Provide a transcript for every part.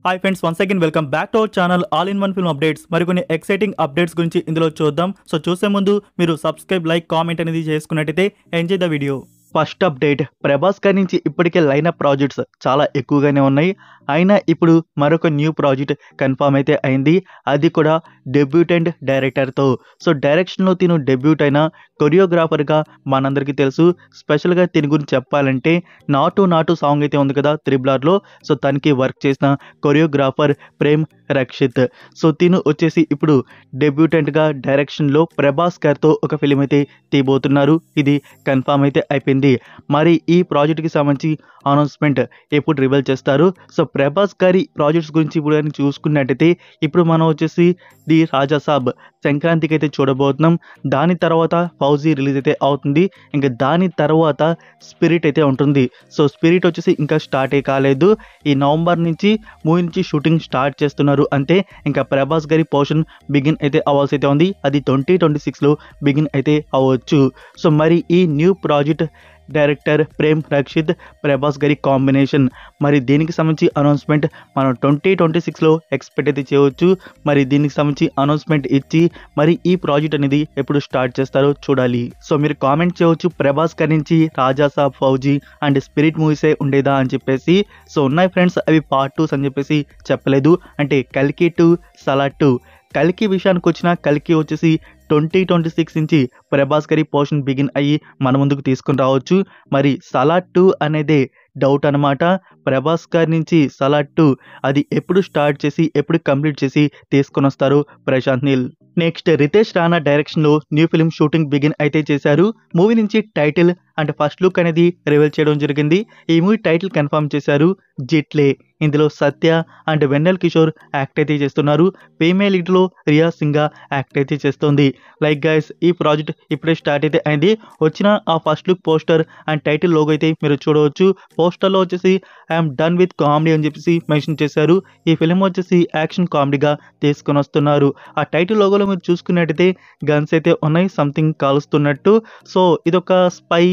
Hi friends, once again welcome back to our channel all in one film updates. మరికొన్ని exciting updates గురించి ఇందులో చూద్దాం. So చూసే ముందు మీరు సబ్స్క్రైబ్, లైక్, కామెంట్ అనేది చేసుకున్నట్టయితే enjoy the video. First update, Prabhas గారి నుంచి ఇప్పటికే లైనప్ ప్రాజెక్ట్స్ చాలా ఎక్కువగానే ఉన్నాయి. అయినా ఇప్పుడు మరొక న్యూ ప్రాజెక్ట్ కన్ఫర్మ్ అయితే అయింది. అది కూడా డెబ్యూటెంట్ డైరెక్టర్తో. సో డైరెక్షన్లో తిను డెబ్యూట్ అయిన కొరియోగ్రాఫర్గా మనందరికీ తెలుసు. స్పెషల్గా తిని గురించి చెప్పాలంటే నాటు సాంగ్ అయితే ఉంది కదా త్రిబుల్-ఆర్లో. సో తనకి వర్క్ చేసిన కొరియోగ్రాఫర్ ప్రేమ్ రక్షిత్. సో తిను వచ్చేసి ఇప్పుడు డెబ్యూటెంట్గా డైరెక్షన్లో ప్రభాస్ గారితో ఒక ఫిలిం అయితే తీయబోతున్నారు. ఇది కన్ఫర్మ్ అయితే అయిపోయింది. మరి ఈ ప్రాజెక్ట్కి సంబంధించి అనౌన్స్మెంట్ ఎప్పుడు రివీల్ చేస్తారు? సో ప్రభాస్ గారి ప్రాజెక్ట్స్ గురించి ఇప్పుడు కానీ చూసుకున్నట్టయితే ఇప్పుడు మనం వచ్చేసి ది రాజా సాబ్ సంక్రాంతికి అయితే చూడబోతున్నాం. దాని తర్వాత ఫౌజీ రిలీజ్ అయితే అవుతుంది. ఇంకా దాని తర్వాత స్పిరిట్ అయితే ఉంటుంది. సో స్పిరిట్ వచ్చేసి ఇంకా స్టార్ట్ ఏ కాలేదు. ఈ నవంబర్ నుంచి మూవీ నుంచి షూటింగ్ స్టార్ట్ చేస్తున్నారు. అంటే ఇంకా ప్రభాస్ గారి పోర్షన్ బిగిన్ అయితే అవ్వాల్సి అయితే ఉంది. అది 2026లో బిగిన్ అయితే అవ్వచ్చు. సో మరి ఈ new project director Prem Rakshit Prabhas గారి కాంబినేషన్, మరి దీనికి సంబంధించి అనౌన్స్మెంట్ మనం 2026లో ఎక్స్పెక్ట్ అయితే చేయవచ్చు. మరి దీనికి సంబంధించి అనౌన్స్మెంట్ ఇచ్చి మరి ఈ ప్రాజెక్ట్ అనేది ఎప్పుడు స్టార్ట్ చేస్తారో చూడాలి. సో మీరు కామెంట్ చేయవచ్చు, ప్రభాస్ గారి నుంచి రాజా సాబ్, ఫౌజీ అండ్ స్పిరిట్ మూవీసే ఉండేదా అని చెప్పేసి. సో ఉన్నాయి ఫ్రెండ్స్, అవి పార్ట్ 2 అని చెప్పేసి చెప్పలేదు. అంటే కల్కి 2, సలార్ 2. కల్కి విషయానికి వచ్చిన కల్కి వచ్చేసి 2026 నుంచి ప్రభాస్ గారి పోర్షన్ బిగిన్ అయ్యి మన ముందుకు తీసుకుని రావచ్చు. మరి సలార్ 2 అనేదే డౌట్ అనమాట. ప్రభాస్ గారి నుంచి సలార్ 2 అది ఎప్పుడు స్టార్ట్ చేసి ఎప్పుడు కంప్లీట్ చేసి తీసుకొని వస్తారు ప్రశాంత్ నీల్. నెక్స్ట్, రితేష్ రాణా డైరెక్షన్లో న్యూ ఫిల్మ్ షూటింగ్ బిగిన్ అయితే చేశారు. మూవీ నుంచి టైటిల్ అండ్ ఫస్ట్ లుక్ అనేది రివీల్ చేయడం జరిగింది. ఈ మూవీ టైటిల్ కన్ఫర్మ్ చేశారు జిట్లే. ఇందులో సత్య అండ్ వెన్నెల్ కిషోర్ యాక్ట్ అయితే చేస్తున్నారు. ఫీమేల్ లీడ్లో రియా సింగా యాక్ట్ అయితే చేస్తుంది. లైక్ గైస్, ఈ ప్రాజెక్ట్ ఇప్పుడే స్టార్ట్ అయితే అయింది. వచ్చిన ఆ first look poster and title logo అయితే మీరు చూడవచ్చు. పోస్టర్లో వచ్చేసి ఐఎమ్ డన్ విత్ కామెడీ అని చెప్పేసి మెన్షన్ చేశారు. ఈ ఫిలిం వచ్చేసి యాక్షన్ కామెడీగా తీసుకొని వస్తున్నారు. ఆ టైటిల్ లోగోలో మీరు చూసుకున్నట్టయితే గన్స్ అయితే ఉన్నాయి, సంథింగ్ కాలుస్తున్నట్టు. సో ఇదొక స్పై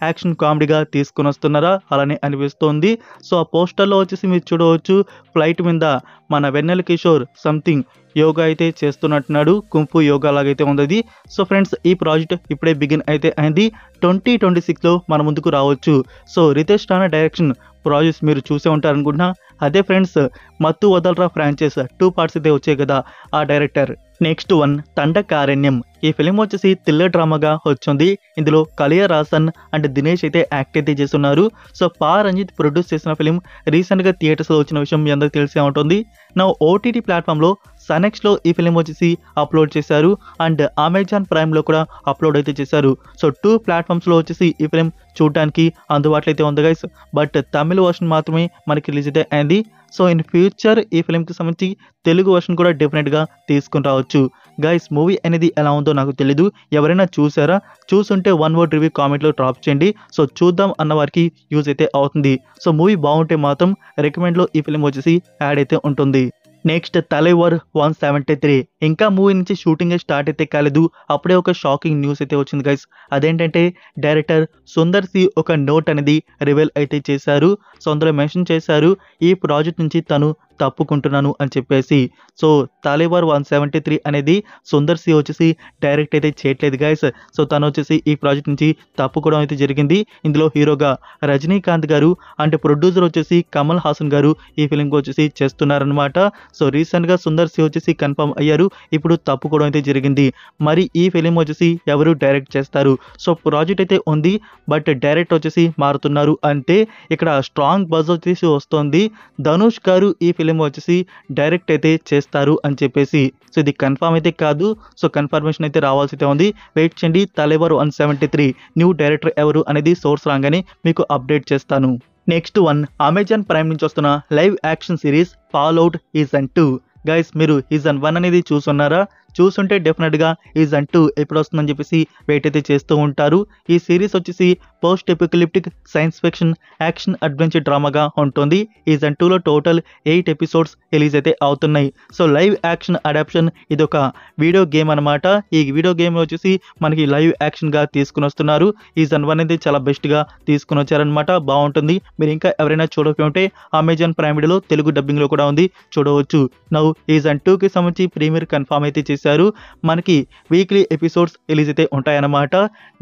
యాక్షన్ కామెడీగా తీసుకొని వస్తున్నారా అలానే అనిపిస్తోంది. సో ఆ పోస్టర్లో వచ్చేసి మీరు చూడవచ్చు, ఫ్లైట్ మీద మన వెన్నెల కిషోర్ సంథింగ్ యోగా అయితే చేస్తున్నట్టున్నాడు. కుంఫు యోగా లాగైతే ఉంది. సో ఫ్రెండ్స్, ఈ ప్రాజెక్ట్ ఇప్పుడే బిగిన్ అయితే అయింది. 2026లో మన ముందుకు రావచ్చు. So Ritesh Rana direction projects మీరు చూసే ఉంటారు అనుకుంటున్నా. అదే ఫ్రెండ్స్, మత్తు వదలరా ఫ్రాంచైజ్ 2 పార్ట్స్ అయితే వచ్చాయి కదా ఆ డైరెక్టర్. Next one, Dandakaranya. ఈ ఫిలిం వచ్చేసి థ్రిల్లర్ డ్రామాగా వచ్చింది. ఇందులో కలియా రాసన్ అండ్ దినేష్ అయితే యాక్ట్ అయితే చేస్తున్నారు. సో పా రంజిత్ ప్రొడ్యూస్ చేసిన ఫిలిం రీసెంట్గా థియేటర్స్లో వచ్చిన విషయం మీ అందరికీ తెలిసే ఉంటుంది. నా ఓటీటీ ప్లాట్ఫామ్లో సనెక్స్లో ఈ ఫిలిం వచ్చేసి అప్లోడ్ చేశారు అండ్ అమెజాన్ ప్రైమ్లో కూడా అప్లోడ్ అయితే చేశారు. సో 2 ప్లాట్ఫామ్స్లో వచ్చేసి ఈ ఫిలిం చూడడానికి అందుబాటులో అయితే ఉంది గైస్. బట్ తమిళ వర్షన్ మాత్రమే మనకి రిలీజ్ అయితే అయింది. సో ఇన్ ఫ్యూచర్ ఈ ఫిలింకి సంబంధించి తెలుగు వర్షన్ కూడా డెఫినెట్గా తీసుకుని రావచ్చు. గైస్, మూవీ అనేది ఎలా ఉందో నాకు తెలీదు. ఎవరైనా చూసారా? చూసుంటే 1 వర్డ్ రివ్యూ కామెంట్లో డ్రాప్ చేయండి. సో చూద్దాం అన్న వారికి యూజ్ అయితే అవుతుంది. సో మూవీ బాగుంటే మాత్రం రికమెండ్లో ఈ ఫిలిం వచ్చేసి యాడ్ అయితే ఉంటుంది. నెక్స్ట్, తలైవర్ 173. ఇంకా మూవీ నుంచి షూటింగ్ స్టార్ట్ అయితే కాలేదు. అప్పుడే ఒక షాకింగ్ న్యూస్ అయితే వచ్చింది గైస్. అదేంటంటే డైరెక్టర్ సుందర్ సి ఒక నోట్ అనేది రివీల్ అయితే చేశారు. సో అందులో మెన్షన్ చేశారు, ఈ ప్రాజెక్ట్ నుంచి తను తప్పుకుంటున్నాను అని చెప్పేసి. సో తలైవర్ 173 అనేది సుందర్ సి వచ్చేసి డైరెక్ట్ అయితే చేయట్లేదు గైస్. సో తను వచ్చేసి ఈ ప్రాజెక్ట్ నుంచి తప్పుకోవడం అయితే జరిగింది. ఇందులో హీరోగా రజనీకాంత్ గారు అండ్ ప్రొడ్యూసర్ వచ్చేసి కమల్ హాసన్ గారు ఈ ఫిలింకి వచ్చేసి చేస్తున్నారనమాట. సో రీసెంట్గా సుందర్ సి వచ్చేసి కన్ఫర్మ్ అయ్యారు. ఇప్పుడు తప్పుకోవడం అయితే జరిగింది. మరి ఈ ఫిలిం వచ్చేసి ఎవరు డైరెక్ట్ చేస్తారు? సో ప్రాజెక్ట్ అయితే ఉంది, బట్ డైరెక్ట్ వచ్చేసి మారుతున్నారు. అంటే ఇక్కడ స్ట్రాంగ్ బజ్ వచ్చేసి వస్తుంది. ధనుష్ గారు ఈ ఫిలిం వచ్చేసి డైరెక్ట్ అయితే చేస్తారు అని చెప్పేసి. సో ఇది కన్ఫర్మ్ అయితే కాదు. సో కన్ఫర్మేషన్ అయితే రావాల్సి అయితే ఉంది. వెయిట్ చేయండి. తలైవర్ 173 న్యూ డైరెక్టర్ ఎవరు అనేది సోర్స్ రాగానే మీకు అప్డేట్ చేస్తాను. నెక్స్ట్ వన్, అమెజాన్ ప్రైమ్ నుంచి వస్తున్న live action series fall out season 2. Guys, మీరు సీజన్ 1 అనేది చూస్తున్నారా? చూస్తుంటే డెఫినెట్గా ఈ జంటు ఎప్పుడు వస్తుందని చెప్పేసి వెయిట్ అయితే చేస్తూ ఉంటారు. ఈ సిరీస్ వచ్చేసి post apocalyptic science fiction action adventure డ్రామాగా ఉంటుంది. ఈ జంటులో టోటల్ 8 ఎపిసోడ్స్ రిలీజ్ అయితే అవుతున్నాయి. సో లైవ్ యాక్షన్ అడాప్షన్ ఇది ఒక వీడియో గేమ్ అనమాట. ఈ వీడియో గేమ్ వచ్చేసి మనకి లైవ్ యాక్షన్గా తీసుకుని వస్తున్నారు. ఈ సీజన్ 1 అనేది చాలా బెస్ట్గా తీసుకుని వచ్చారనమాట. బాగుంటుంది. మీరు ఇంకా ఎవరైనా చూడకుంటే అమెజాన్ ప్రైమ్ వీడియోలో తెలుగు డబ్బింగ్లో కూడా ఉంది, చూడవచ్చు. నౌ ఈ సీజన్ 2కి సంబంధించి ప్రీమియర్ కన్ఫర్మ్ అయితే చేశారు. మనకి వీక్లీ ఎపిసోడ్స్ రిలీజ్ అయితే ఉంటాయన్నమాట.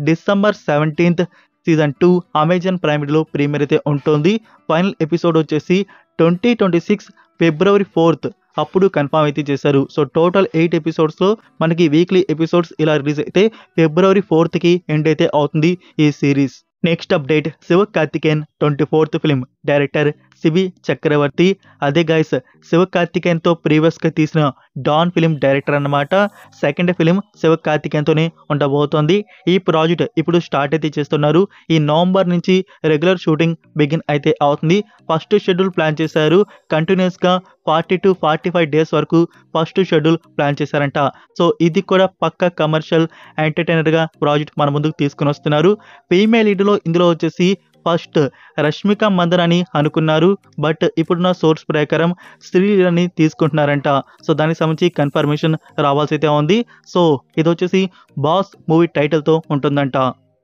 December 17th season 2 Amazon prime వీడియోలో ప్రీమియర్ అయితే ఉంటుంది. ఫైనల్ ఎపిసోడ్ వచ్చేసి 2026 ఫిబ్రవరి 4th అప్పుడు కన్ఫర్మ్ అయితే చేశారు. సో టోటల్ 8 ఎపిసోడ్స్లో మనకి వీక్లీ ఎపిసోడ్స్ ఇలా రిలీజ్ అయితే ఫిబ్రవరి 4th ఎండ్ అయితే అవుతుంది ఈ series. Next update, Sivakarthikeyan 24th film director Cibi Chakravarthi. అదే గైస్, శివకార్తికేయన్తో ప్రీవియస్గా తీసిన డాన్ ఫిలిం డైరెక్టర్ అన్నమాట. సెకండ్ ఫిలిం శివకార్తికేయన్తోనే ఉండబోతోంది. ఈ ప్రాజెక్ట్ ఇప్పుడు స్టార్ట్ అయితే చేస్తున్నారు. ఈ నవంబర్ నుంచి రెగ్యులర్ షూటింగ్ బిగిన్ అయితే అవుతుంది. ఫస్ట్ షెడ్యూల్ ప్లాన్ చేశారు. కంటిన్యూస్గా 40 to 45 డేస్ వరకు ఫస్ట్ షెడ్యూల్ ప్లాన్ చేశారంట. సో ఇది కూడా పక్క కమర్షియల్ ఎంటర్టైనర్గా ప్రాజెక్ట్ మన ముందుకు తీసుకుని వస్తున్నారు. ఫీమేల్ లీడ్లో ఇందులో వచ్చేసి ఫస్ట్ రష్మిక మందన్ అని అనుకున్నారు. బట్ ఇప్పుడున్న సోర్స్ ప్రకారం శ్రీలీలని తీసుకుంటున్నారంట. సో దానికి సంబంధించి కన్ఫర్మేషన్ రావాల్సి అయితే ఉంది. సో ఇది వచ్చేసి బాస్ మూవీ టైటిల్తో ఉంటుందంట.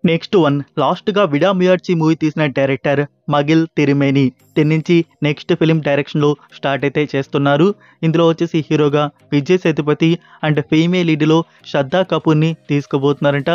నెక్స్ట్ వన్, లాస్ట్గా విడా మియార్చి మూవీ తీసిన డైరెక్టర్ మగిల్ తిరిమేని నుంచి నెక్స్ట్ ఫిలిం డైరెక్షన్లో స్టార్ట్ అయితే చేస్తున్నారు. ఇందులో వచ్చేసి హీరోగా విజయ్ సేతుపతి అండ్ ఫీమేల్ లీడ్లో శ్రద్ధా కపూర్ని తీసుకుపోతున్నారంట.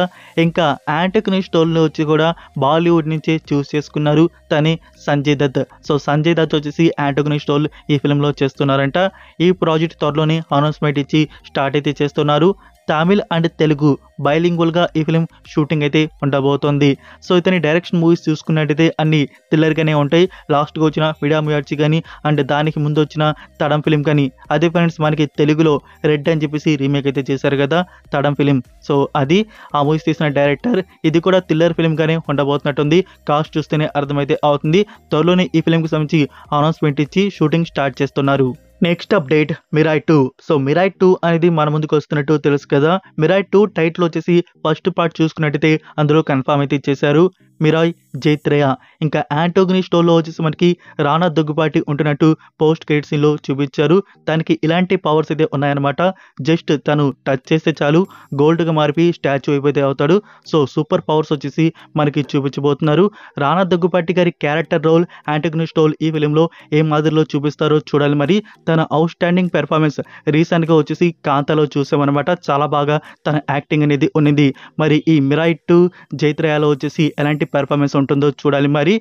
ఇంకా యాంటగనిస్ట్ రోల్ని వచ్చి కూడా బాలీవుడ్ నుంచే చూస్ చేసుకున్నారు, తనే సంజయ్ దత్. సో సంజయ్ దత్ వచ్చేసి యాంటగనిస్ట్ రోల్ ఈ ఫిలింలో చేస్తున్నారంట. ఈ ప్రాజెక్ట్ త్వరలోనే అనౌన్స్మెంట్ ఇచ్చి స్టార్ట్ అయితే చేస్తున్నారు. తమిళ్ అండ్ తెలుగు బైలింగ్వల్గా ఈ ఫిలిం షూటింగ్ అయితే ఉండబోతోంది. సో ఇతని డైరెక్షన్ మూవీస్ చూసుకున్నట్టయితే అన్ని థ్రిల్లర్గానే ఉంటాయి. లాస్ట్గా వచ్చిన విడా మియార్చి కానీ అండ్ దానికి ముందు వచ్చిన తడం ఫిలిం కానీ. అదే ఫ్రెండ్స్, మనకి తెలుగులో రెడ్ అని చెప్పేసి రీమేక్ అయితే చేశారు కదా తడం ఫిలిం. సో అది ఆ మూవీస్ తీసిన డైరెక్టర్. ఇది కూడా థ్రిల్లర్ ఫిలింగానే ఉండబోతున్నట్టుంది. కాస్ట్ చూస్తేనే అర్థమైతే అవుతుంది. త్వరలోనే ఈ ఫిలింకి సంబంధించి అనౌన్స్మెంట్ ఇచ్చి షూటింగ్ స్టార్ట్ చేస్తున్నారు. Next update, Mirai 2. So Mirai 2 అనేది మన ముందుకు వస్తున్నట్టు తెలుసు కదా. మిరాయ్ 2 టైటిల్ వచ్చేసి ఫస్ట్ పార్ట్ చూసుకున్నట్టయితే అందులో కన్ఫర్మ్ అయితే ఇచ్చేశారు, మిరాయ్ జైత్రేయ. ఇంకా యాంటోగనిస్ట్ రోల్లో వచ్చేసి మనకి రానా దగ్గుపాటి ఉంటున్నట్టు పోస్ట్ క్రెడిట్ సీన్లో చూపించారు. తనకి ఇలాంటి పవర్స్ అయితే ఉన్నాయన్నమాట. జస్ట్ తను టచ్ చేస్తే చాలు గోల్డ్గా మారిపోయి స్టాచ్యూ అయిపోతే అవుతాడు. సో సూపర్ పవర్స్ వచ్చేసి మనకి చూపించబోతున్నారు. రానా దగ్గుపాటి గారి క్యారెక్టర్ రోల్, యాంటోగనిస్ట్ రోల్ ఈ ఫిలింలో ఏ మాదిరిలో చూపిస్తారో చూడాలి. మరి తన అవుట్ స్టాండింగ్ పెర్ఫార్మెన్స్ రీసెంట్గా వచ్చేసి కాంతాలో చూసామన్నమాట. చాలా బాగా తన యాక్టింగ్ అనేది ఉన్నింది. మరి ఈ మిరాయ్ 2 జైత్రేయాలో వచ్చేసి ఎలాంటి పెర్ఫార్మెన్స్ ఉంటుందో చూడాలి. మరి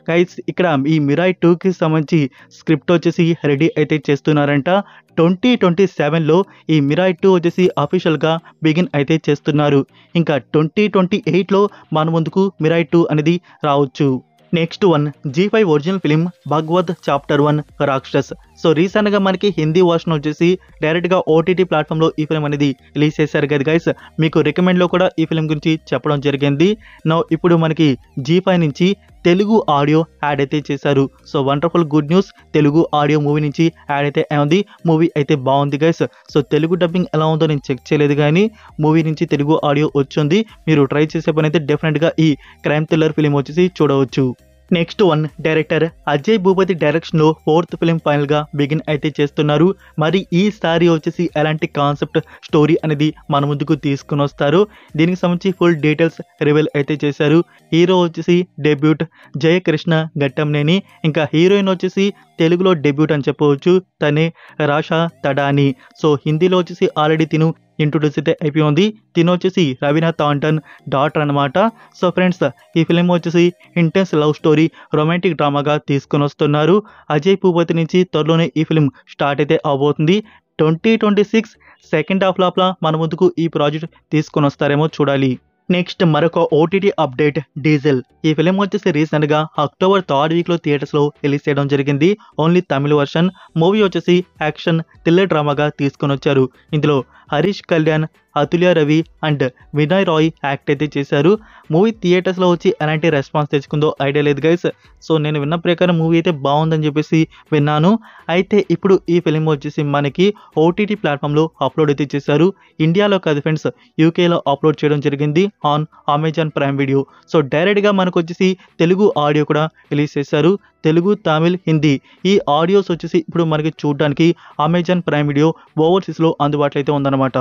గైస్, ఇక్కడ ఈ మిరాయ్ 2కి సంబంధించి స్క్రిప్ట్ వచ్చేసి రెడీ అయితే చేస్తున్నారంట. 2027లో ఈ మిరాయ్ 2 వచ్చేసి అఫీషియల్గా బిగిన్ అయితే చేస్తున్నారు. ఇంకా 2028లో మన ముందుకు మిరాయ్ 2 అనేది రావచ్చు. Next one, G5 original film భగవద్ చాప్టర్ 1 రాక్షస్. సో రీసెంట్గా మనకి హిందీ వర్షన్ వచ్చేసి డైరెక్ట్గా ఓటీటీ ప్లాట్ఫామ్లో ఈ ఫిలిం అనేది రిలీజ్ చేశారు కదా గైస్. మీకు రికమెండ్లో కూడా ఈ ఫిలిం గురించి చెప్పడం జరిగింది. నో ఇప్పుడు మనకి G5 నుంచి తెలుగు ఆడియో యాడ్ అయితే చేశారు. So wonderful good news, Telugu audio movie నుంచి యాడ్ అయితే ఉంది. మూవీ అయితే బాగుంది గైస్. సో తెలుగు డబ్బింగ్ ఎలా ఉందో నేను చెక్ చేయలేదు, కానీ మూవీ నుంచి తెలుగు ఆడియో వచ్చింది. మీరు ట్రై చేసే పని అయితే డెఫినెట్గా ఈ క్రైమ్ థ్రిల్లర్ ఫిలిం వచ్చేసి చూడవచ్చు. Next one, director Ajay Bhupathi డైరెక్షన్లో 4th ఫిలిం ఫైనల్గా బిగిన్ అయితే చేస్తున్నారు. మరి ఈసారి వచ్చేసి ఎలాంటి కాన్సెప్ట్ స్టోరీ అనేది మన ముందుకు తీసుకుని వస్తారు, దీనికి సంబంధించి ఫుల్ డీటెయిల్స్ రివీల్ అయితే చేశారు. హీరో వచ్చేసి డెబ్యూట్ జయకృష్ణ ఘట్టంనేని. ఇంకా హీరోయిన్ వచ్చేసి తెలుగులో డెబ్యూట్ అని చెప్పవచ్చు, తనే రాషా తడాని. సో హిందీలో వచ్చేసి ఆల్రెడీ తిను ఇంట్రొడ్యూస్ అయితే అయిపోయింది. తిను వచ్చేసి రవీనా థాంటన్ డాటర్ అనమాట. సో ఫ్రెండ్స్, ఈ ఫిలిం వచ్చేసి ఇంటెన్స్ లవ్ స్టోరీ రొమాంటిక్ డ్రామాగా తీసుకొని వస్తున్నారు. అజయ్ భూపతి నుంచి త్వరలోనే ఈ ఫిలిం స్టార్ట్ అయితే అవబోతుంది. 2026 సెకండ్ హాఫ్ లోపల మన ముందుకు ఈ ప్రాజెక్ట్ తీసుకొని వస్తారేమో చూడాలి. నెక్స్ట్ మరొక ఓటీటీ అప్డేట్, డీజిల్. ఈ ఫిలిం వచ్చేసి రీసెంట్గా అక్టోబర్ 3rd వీక్లో థియేటర్స్లో రిలీజ్ చేయడం జరిగింది. ఓన్లీ తమిళ వర్షన్. మూవీ వచ్చేసి యాక్షన్ థ్రిల్లర్ డ్రామాగా తీసుకొని వచ్చారు. ఇందులో హరీష్ కళ్యాణ్, అతుల్య రవి అండ్ వినయ్ రాయ్ యాక్ట్ అయితే చేశారు. మూవీ థియేటర్స్లో వచ్చి ఎలాంటి రెస్పాన్స్ తెచ్చుకుందో ఐడియా లేదు గైస్. సో నేను విన్న ప్రకారం మూవీ అయితే బాగుందని చెప్పేసి విన్నాను. అయితే ఇప్పుడు ఈ ఫిలిం వచ్చేసి మనకి ఓటీటీ ప్లాట్ఫామ్లో అప్లోడ్ అయితే చేశారు. ఇండియాలో కాదు ఫ్రెండ్స్, యూకేలో అప్లోడ్ చేయడం జరిగింది on Amazon prime video. So డైరెక్ట్గా మనకు వచ్చేసి తెలుగు ఆడియో కూడా రిలీజ్ చేశారు. తెలుగు, తమిళ్, హిందీ ఈ ఆడియోస్ వచ్చేసి ఇప్పుడు మనకి చూడడానికి అమెజాన్ ప్రైమ్ వీడియో ఓవర్సీస్లో అందుబాటులో అయితే ఉందన్నమాట.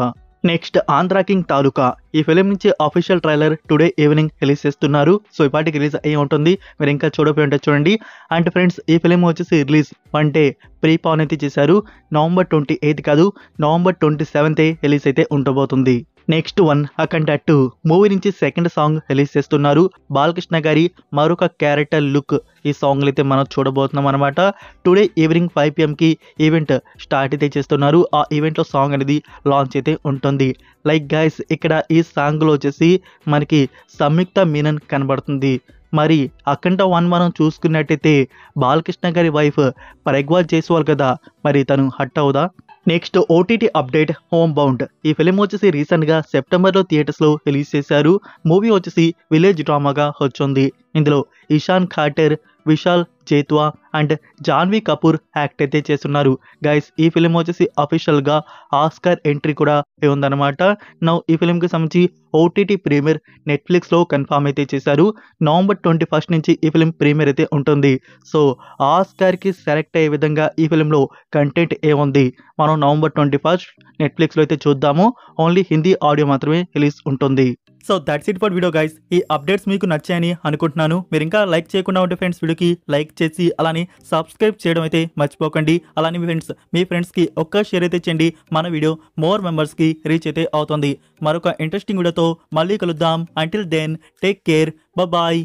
నెక్స్ట్ ఆంధ్ర కింగ్ తాలూకా ఈ ఫిలిం నుంచి official trailer today evening release చేస్తున్నారు. సో ఇప్పటికి రిలీజ్ అయ్యి ఉంటుంది, మీరు ఇంకా చూడపోయి ఉంటే చూడండి. అండ్ ఫ్రెండ్స్ ఈ ఫిలిం వచ్చేసి రిలీజ్ 1 డే ప్రీ పాన్ అయితే చేశారు. నవంబర్ 28 కాదు, నవంబర్ 27 రిలీజ్ అయితే ఉండబోతుంది. నెక్స్ట్ వన్ అఖండ 2 మూవీ నుంచి సెకండ్ సాంగ్ రిలీజ్ చేస్తున్నారు. బాలకృష్ణ గారి మరొక క్యారెక్టర్ లుక్ ఈ సాంగ్ అయితే మనం చూడబోతున్నాం అనమాట. Today evening 5 PM event start అయితే చేస్తున్నారు. ఆ ఈవెంట్లో సాంగ్ అనేది లాంచ్ అయితే ఉంటుంది. లైక్ గైస్ ఇక్కడ ఈ సాంగ్లో వచ్చేసి మనకి సంయుక్త మీనన్ కనబడుతుంది. మరి అఖండ 1 మనం చూసుకున్నట్టయితే బాలకృష్ణ గారి వైఫ్ ప్రగ్వాల్ జైస్వాల్ కదా, మరి తను హట్ అవుదా? Next OTT update Homebound ఈ ఫిలిం వచ్చేసి రీసెంట్గా సెప్టెంబర్లో థియేటర్స్లో రిలీజ్ చేశారు. మూవీ వచ్చేసి విలేజ్ డ్రామాగా వచ్చింది. ఇందులో ఇషాన్ ఖాటర్, విశాల్ జైత్వా అండ్ జాన్వీ కపూర్ యాక్ట్ అయితే చేస్తున్నారు. గైస్ ఈ ఫిలిం వచ్చేసి అఫీషియల్గా ఆస్కార్ ఎంట్రీ కూడా ఉందన్నమాట. నౌ ఈ ఫిలింకి సంబంధించి ఓటీటీ ప్రీమియర్ నెట్ఫ్లిక్స్లో కన్ఫామ్ అయితే చేశారు. నవంబర్ 21 నుంచి ఈ ఫిలిం ప్రీమియర్ అయితే ఉంటుంది. సో ఆస్కార్కి సెలెక్ట్ అయ్యే విధంగా ఈ ఫిలింలో కంటెంట్ ఏముంది మనం నవంబర్ 21 నెట్ఫ్లిక్స్లో అయితే చూద్దాము. ఓన్లీ హిందీ ఆడియో మాత్రమే రిలీజ్ ఉంటుంది. So that's it for video guys. ఈ అప్డేట్స్ మీకు నచ్చాయని అనుకుంటున్నాను. మీరు ఇంకా లైక్ చేయకుండా ఉంటే ఫ్రెండ్స్ వీడియోకి లైక్ చేసి అలానే సబ్స్క్రైబ్ చేయడం అయితే మర్చిపోకండి. అలానే మీ ఫ్రెండ్స్కి ఒక్క షేర్ అయితే చేయండి. మన వీడియో మోర్ మెంబర్స్కి రీచ్ అయితే అవుతుంది. మరొక ఇంట్రెస్టింగ్ వీడియోతో మళ్ళీ కలుద్దాం. Until then take care, bye.